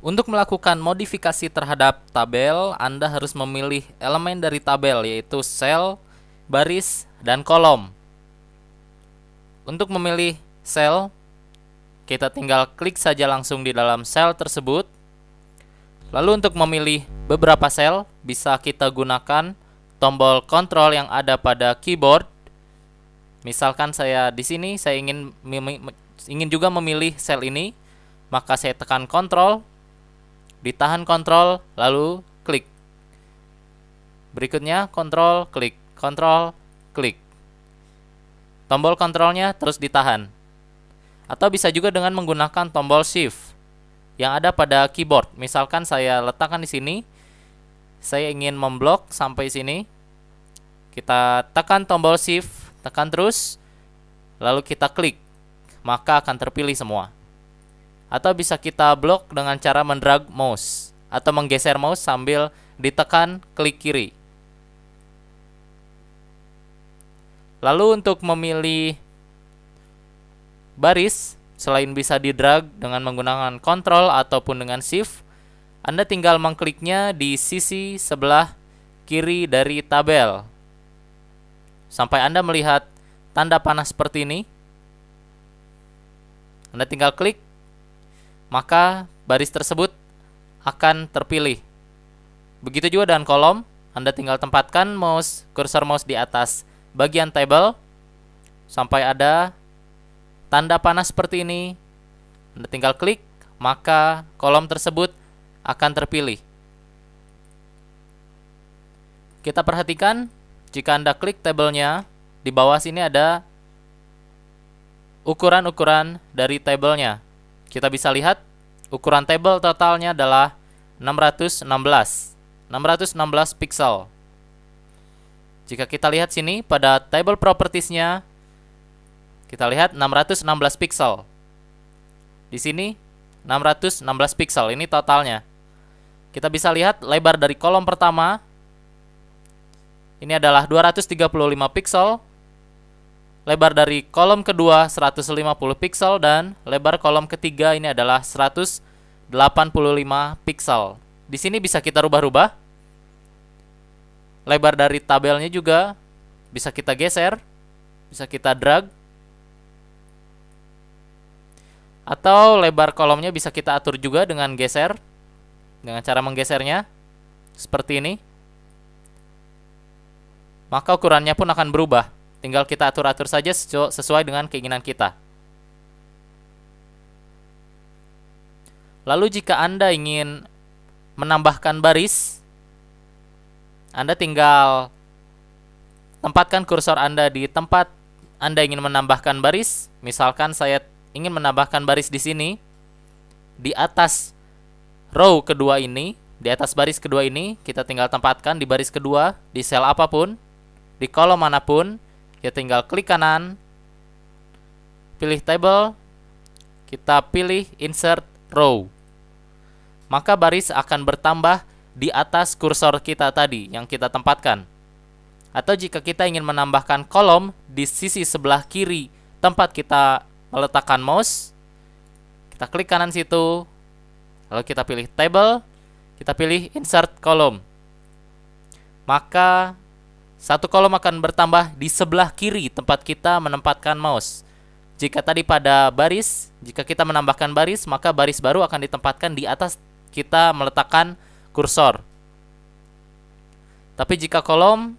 Untuk melakukan modifikasi terhadap tabel, Anda harus memilih elemen dari tabel, yaitu sel, baris, dan kolom. Untuk memilih sel, kita tinggal klik saja langsung di dalam sel tersebut. Lalu untuk memilih beberapa sel, bisa kita gunakan tombol kontrol yang ada pada keyboard. Misalkan saya di sini saya ingin juga memilih sel ini, maka saya tekan kontrol, ditahan kontrol, lalu klik. Berikutnya kontrol, klik, kontrol, klik. Tombol kontrolnya terus ditahan. Atau bisa juga dengan menggunakan tombol shift yang ada pada keyboard. Misalkan saya letakkan di sini, saya ingin memblok sampai sini. Kita tekan tombol shift, tekan terus, lalu kita klik, maka akan terpilih semua. Atau bisa kita blok dengan cara mendrag mouse atau menggeser mouse sambil ditekan klik kiri. Lalu untuk memilih baris, selain bisa di-drag dengan menggunakan kontrol ataupun dengan shift, Anda tinggal mengkliknya di sisi sebelah kiri dari tabel sampai Anda melihat tanda panah seperti ini. Anda tinggal klik, maka baris tersebut akan terpilih. Begitu juga dengan kolom, Anda tinggal tempatkan kursor mouse di atas bagian tabel sampai ada tanda panah seperti ini. Anda tinggal klik, maka kolom tersebut akan terpilih. Kita perhatikan, jika Anda klik tabelnya, di bawah sini ada ukuran-ukuran dari tabelnya. Kita bisa lihat, ukuran tabel totalnya adalah 616 pixel. Jika kita lihat sini, pada table propertiesnya, kita lihat 616 pixel. Di sini 616 pixel, ini totalnya. Kita bisa lihat lebar dari kolom pertama ini adalah 235 pixel. Lebar dari kolom kedua 150 pixel dan lebar kolom ketiga ini adalah 185 pixel. Di sini bisa kita rubah-rubah. Lebar dari tabelnya juga bisa kita geser, bisa kita drag. Atau lebar kolomnya bisa kita atur juga dengan geser, dengan cara menggesernya seperti ini. Maka ukurannya pun akan berubah. Tinggal kita atur-atur saja sesuai dengan keinginan kita. Lalu jika Anda ingin menambahkan baris, Anda tinggal tempatkan kursor Anda di tempat Anda ingin menambahkan baris. Misalkan saya ingin menambahkan baris di sini, di atas row kedua ini, di atas baris kedua ini, kita tinggal tempatkan di baris kedua, di sel apapun, di kolom manapun, kita tinggal klik kanan, pilih table, kita pilih insert row. Maka baris akan bertambah di atas kursor kita tadi yang kita tempatkan. Atau jika kita ingin menambahkan kolom di sisi sebelah kiri tempat kita meletakkan mouse, kita klik kanan situ, lalu kita pilih table, kita pilih insert column. Maka satu kolom akan bertambah di sebelah kiri tempat kita menempatkan mouse. Jika tadi pada baris, jika kita menambahkan baris, maka baris baru akan ditempatkan di atas kita meletakkan kursor. Tapi jika kolom,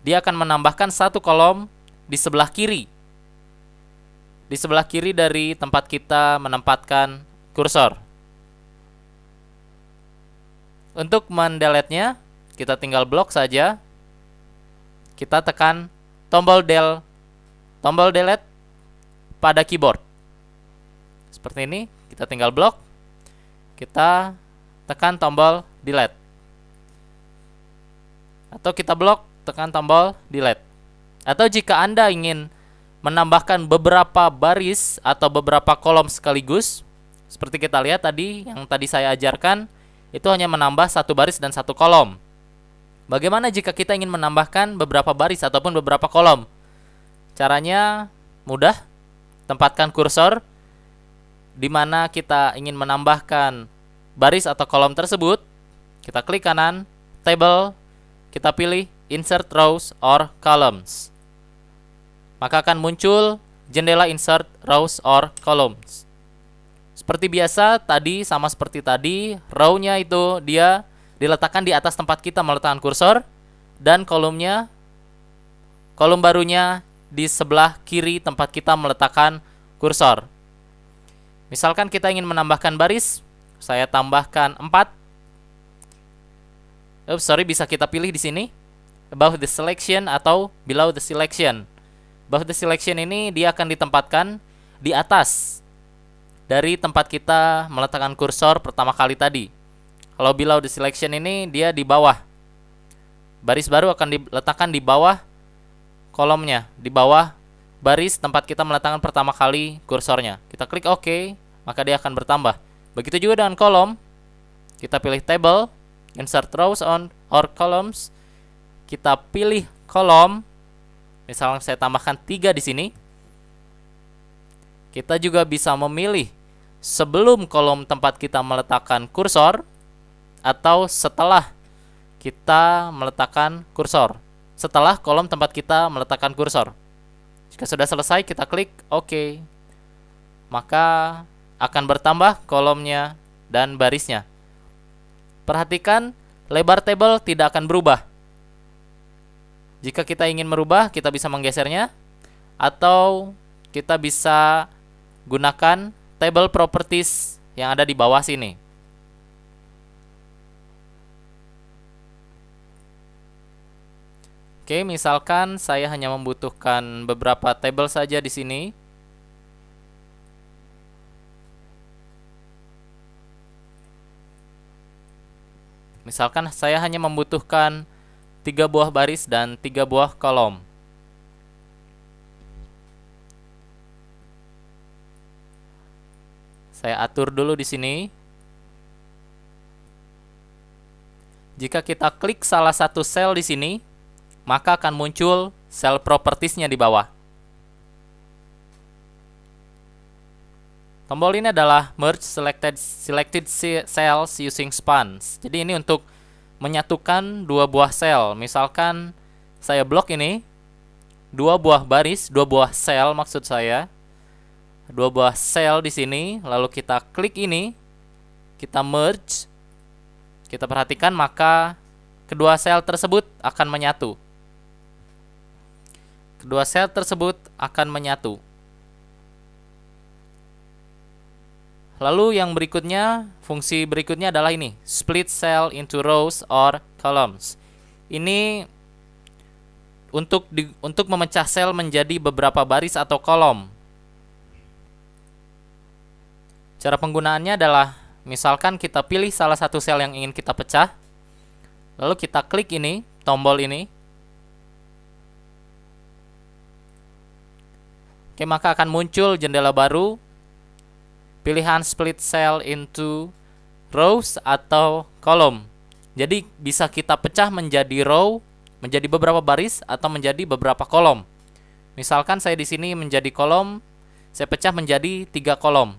dia akan menambahkan satu kolom di sebelah kiri. Di sebelah kiri dari tempat kita menempatkan kursor. Untuk mendelete-nya, kita tinggal blok saja. Kita tekan tombol delete pada keyboard. Seperti ini, kita tinggal blok. Kita tekan tombol delete. Atau kita blok, tekan tombol delete. Atau jika Anda ingin menambahkan beberapa baris atau beberapa kolom sekaligus, seperti kita lihat tadi, yang tadi saya ajarkan, itu hanya menambah satu baris dan satu kolom. Bagaimana jika kita ingin menambahkan beberapa baris ataupun beberapa kolom? Caranya mudah. Tempatkan kursor di mana kita ingin menambahkan baris atau kolom tersebut, kita klik kanan, table, kita pilih insert rows or columns. Maka akan muncul jendela insert rows or columns. Seperti biasa, tadi sama seperti tadi, row-nya itu dia diletakkan di atas tempat kita meletakkan kursor, dan kolom barunya di sebelah kiri tempat kita meletakkan kursor. Misalkan kita ingin menambahkan baris, saya tambahkan 4. Bisa kita pilih di sini above the selection atau below the selection. Above the selection ini dia akan ditempatkan di atas dari tempat kita meletakkan kursor pertama kali tadi. Kalau below the selection ini dia di bawah. Baris baru akan diletakkan di bawah kolomnya, di bawah baris tempat kita meletakkan pertama kali kursornya. Kita klik OK, maka dia akan bertambah. Begitu juga dengan kolom. Kita pilih table, insert rows on or columns. Kita pilih kolom. Misalnya saya tambahkan 3 di sini. Kita juga bisa memilih sebelum kolom tempat kita meletakkan kursor atau setelah kita meletakkan kursor. Setelah kolom tempat kita meletakkan kursor. Jika sudah selesai, kita klik OK. Maka akan bertambah kolomnya dan barisnya. Perhatikan, lebar table tidak akan berubah. Jika kita ingin merubah, kita bisa menggesernya, atau kita bisa gunakan table properties yang ada di bawah sini. Oke, misalkan saya hanya membutuhkan beberapa table saja di sini. Misalkan saya hanya membutuhkan 3 buah baris dan 3 buah kolom. Saya atur dulu di sini. Jika kita klik salah satu sel di sini, maka akan muncul sel propertiesnya di bawah. Tombol ini adalah merge selected cells using spans. Jadi ini untuk menyatukan 2 buah sel. Misalkan saya blok ini 2 buah baris, 2 buah sel maksud saya. 2 buah sel di sini, lalu kita klik ini, kita merge. Kita perhatikan maka kedua sel tersebut akan menyatu. Kedua sel tersebut akan menyatu. Lalu yang berikutnya, fungsi berikutnya adalah ini, split cell into rows or columns. Ini untuk memecah sel menjadi beberapa baris atau kolom. Cara penggunaannya adalah, misalkan kita pilih salah satu sel yang ingin kita pecah, lalu kita klik ini, tombol ini. Oke, maka akan muncul jendela baru, pilihan split cell into rows atau kolom. Jadi bisa kita pecah menjadi row, menjadi beberapa baris atau menjadi beberapa kolom. Misalkan saya di sini menjadi kolom, saya pecah menjadi 3 kolom.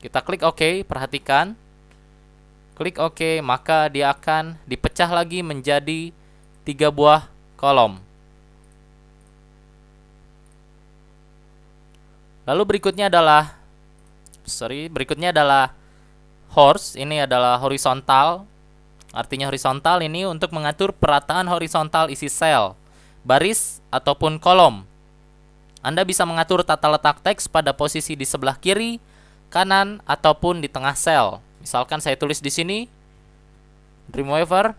Kita klik OK, perhatikan. Klik OK, maka dia akan dipecah lagi menjadi 3 buah kolom. Lalu berikutnya adalah horse. Ini adalah horizontal. Artinya horizontal ini untuk mengatur perataan horizontal isi sel, baris ataupun kolom. Anda bisa mengatur tata letak teks pada posisi di sebelah kiri, kanan ataupun di tengah sel. Misalkan saya tulis di sini Dreamweaver,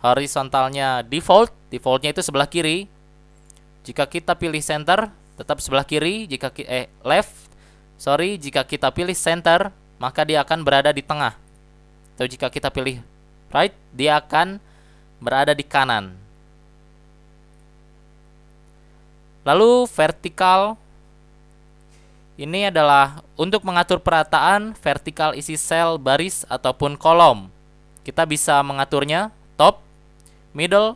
horizontalnya defaultnya itu sebelah kiri. Jika kita pilih center, tetap sebelah kiri. Jika kita pilih center, maka dia akan berada di tengah. Atau jika kita pilih right, dia akan berada di kanan. Lalu vertikal, ini adalah untuk mengatur perataan vertikal isi sel, baris ataupun kolom. Kita bisa mengaturnya top, middle,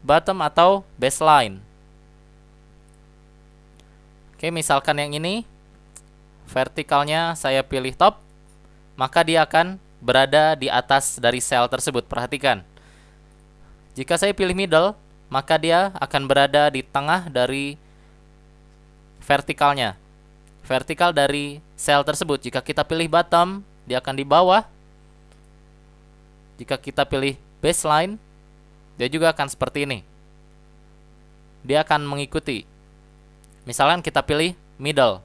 bottom atau baseline. Oke, misalkan yang ini vertikalnya saya pilih top, maka dia akan berada di atas dari sel tersebut. Perhatikan. Jika saya pilih middle, maka dia akan berada di tengah dari vertikalnya. Vertikal dari sel tersebut. Jika kita pilih bottom, dia akan di bawah. Jika kita pilih baseline, dia juga akan seperti ini. Dia akan mengikuti. Misalkan kita pilih middle.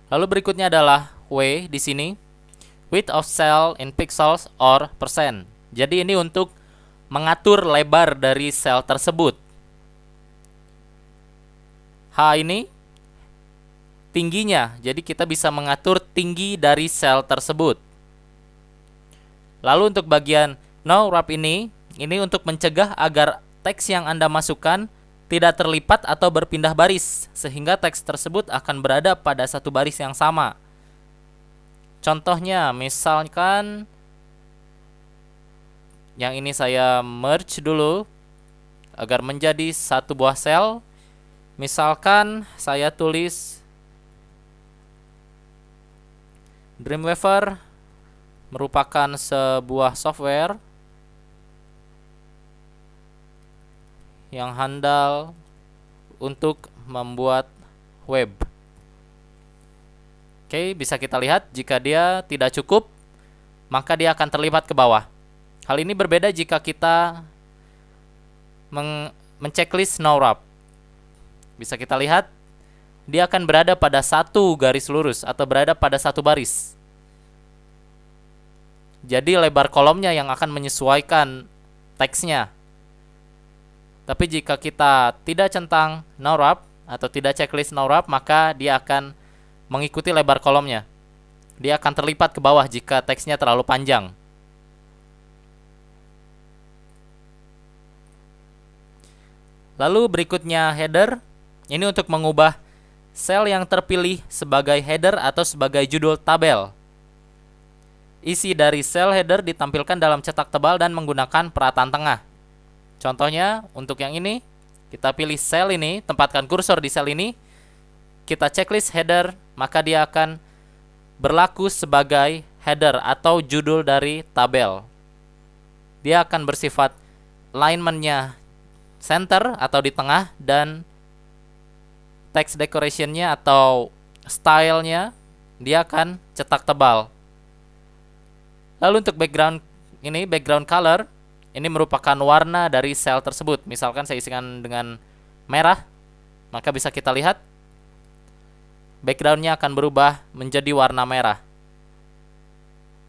Lalu berikutnya adalah W di sini. Width of cell in pixels or percent. Jadi ini untuk mengatur lebar dari sel tersebut. H ini tingginya. Jadi kita bisa mengatur tinggi dari sel tersebut. Lalu untuk bagian no wrap ini untuk mencegah agar teks yang Anda masukkan tidak terlipat atau berpindah baris, sehingga teks tersebut akan berada pada satu baris yang sama. Contohnya, misalkan yang ini saya merge dulu agar menjadi satu buah sel. Misalkan saya tulis Dreamweaver merupakan sebuah software yang handal untuk membuat web. Oke, bisa kita lihat jika dia tidak cukup, maka dia akan terlipat ke bawah. Hal ini berbeda jika kita menceklis no wrap. Bisa kita lihat, dia akan berada pada satu garis lurus atau berada pada satu baris. Jadi lebar kolomnya yang akan menyesuaikan teksnya. Tapi jika kita tidak centang no wrap atau tidak checklist no wrap, maka dia akan mengikuti lebar kolomnya. Dia akan terlipat ke bawah jika teksnya terlalu panjang. Lalu berikutnya header. Ini untuk mengubah sel yang terpilih sebagai header atau sebagai judul tabel. Isi dari sel header ditampilkan dalam cetak tebal dan menggunakan perataan tengah. Contohnya, untuk yang ini, kita pilih sel ini, tempatkan kursor di sel ini, kita checklist header, maka dia akan berlaku sebagai header atau judul dari tabel. Dia akan bersifat alignment-nya center atau di tengah, dan text decoration-nya atau style-nya dia akan cetak tebal. Lalu untuk background ini, background color, ini merupakan warna dari sel tersebut. Misalkan saya isikan dengan merah, maka bisa kita lihat background-nya akan berubah menjadi warna merah.